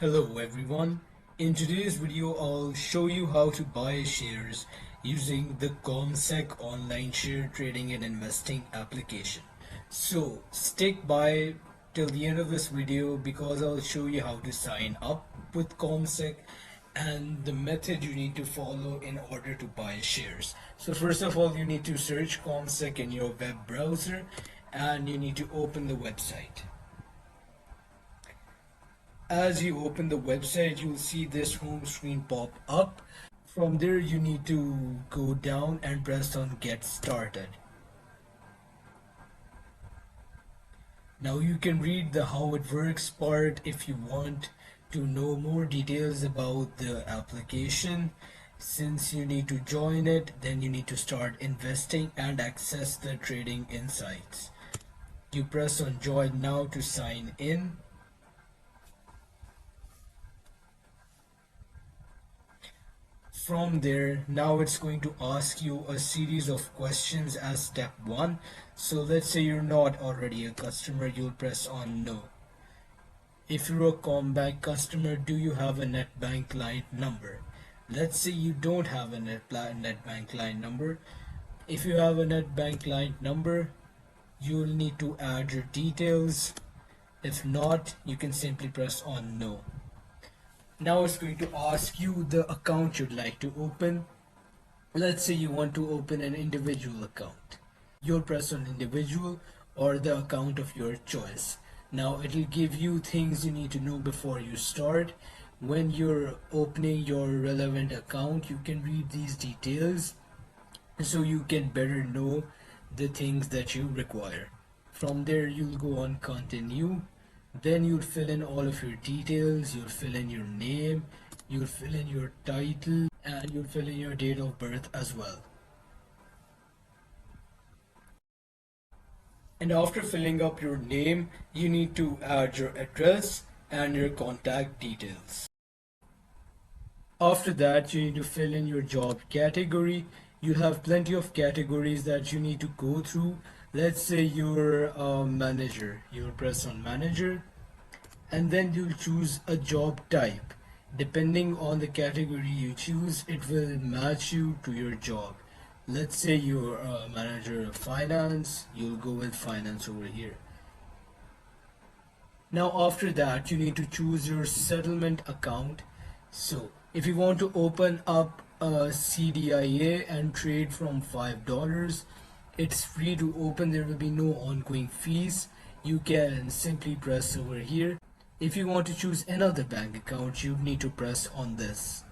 Hello everyone. In today's video, I'll show you how to buy shares using the CommSec online share trading and investing application. So stick by till the end of this video because I'll show you how to sign up with CommSec and the method you need to follow in order to buy shares. So first of all, you need to search CommSec in your web browser and you need to open the website. As you open the website, you'll see this home screen pop up. From there, you need to go down and press on Get Started. Now you can read the how it works part if you want to know more details about the application. Since you need to join it, then you need to start investing and access the trading insights. You press on Join Now to sign in. From there, now it's going to ask you a series of questions as step 1. So let's say you're not already a customer, you'll press on no. If you're a CommBank customer, do you have a NetBank client number? Let's say you don't have a NetBank client number. If you have a NetBank client number, you'll need to add your details. If not, you can simply press on no. Now it's going to ask you the account you'd like to open. Let's say you want to open an individual account. You'll press on individual or the account of your choice. Now it'll give you things you need to know before you start. When you're opening your relevant account, you can read these details so you can better know the things that you require. From there, you'll go on continue. Then you'll fill in all of your details, you'll fill in your name, you'll fill in your title, and you'll fill in your date of birth as well. And after filling up your name, you need to add your address and your contact details. After that, you need to fill in your job category. You have plenty of categories that you need to go through. Let's say you're a manager. You'll press on manager and then you'll choose a job type. Depending on the category you choose, it will match you to your job. Let's say you're a manager of finance, you'll go with finance over here. Now after that, you need to choose your settlement account. So if you want to open up a CDIA and trade from $5, it's free to open. There will be no ongoing fees. You can simply press over here. If you want to choose another bank account, you need to press on this.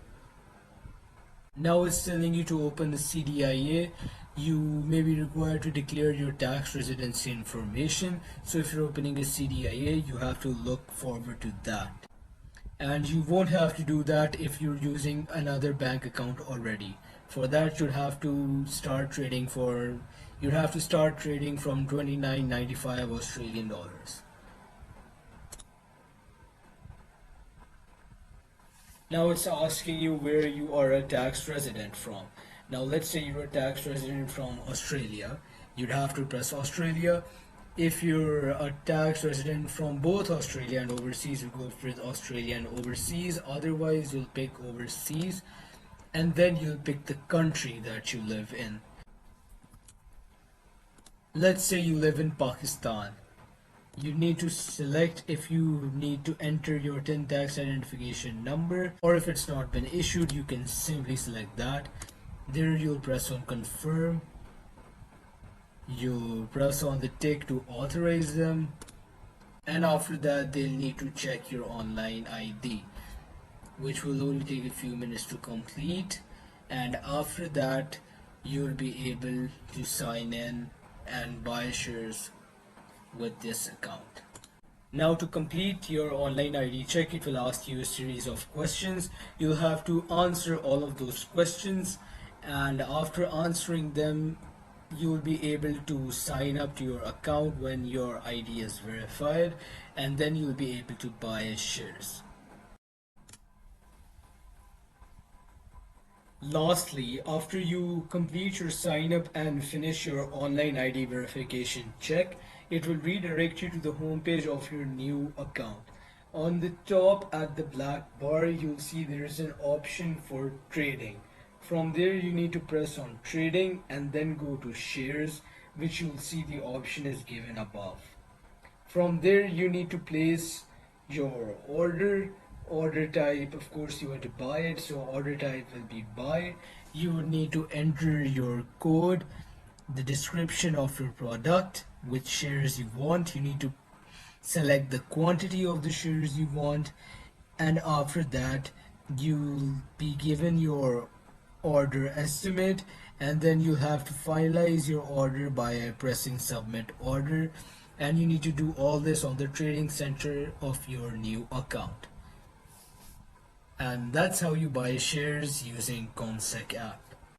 Now it's telling you to open the CDIA. You may be required to declare your tax residency information. So if you're opening a CDIA, you have to look forward to that. And you won't have to do that if you're using another bank account already. For that, you'd have to start trading from 29.95 Australian dollars. Now it's asking you where you are a tax resident from. Now let's say you're a tax resident from Australia. You'd have to press Australia. If you're a tax resident from both Australia and overseas, you go with Australia and overseas. Otherwise, you'll pick overseas. And then you'll pick the country that you live in. Let's say you live in Pakistan. You need to select if you need to enter your TIN tax identification number, or if it's not been issued, you can simply select that. There you'll press on confirm. You'll press on the tick to authorize them. And after that, they'll need to check your online ID, which will only take a few minutes to complete. And after that, you'll be able to sign in and buy shares with this account. Now to complete your online ID check, it will ask you a series of questions. You'll have to answer all of those questions, and after answering them, you'll be able to sign up to your account when your ID is verified, and then you'll be able to buy shares. Lastly, after you complete your sign up and finish your online ID verification check, it will redirect you to the home page of your new account. On the top at the black bar, you'll see there's an option for trading. From there, you need to press on trading and then go to shares, which you'll see the option is given above. From there, you need to place your order type. Of course, you want to buy it, so order type will be buy. You would need to enter your code, the description of your product, which shares you want. You need to select the quantity of the shares you want, and after that you'll be given your order estimate, and then you have to finalize your order by pressing submit order, and you need to do all this on the trading center of your new account. And that's how you buy shares using CommSec app.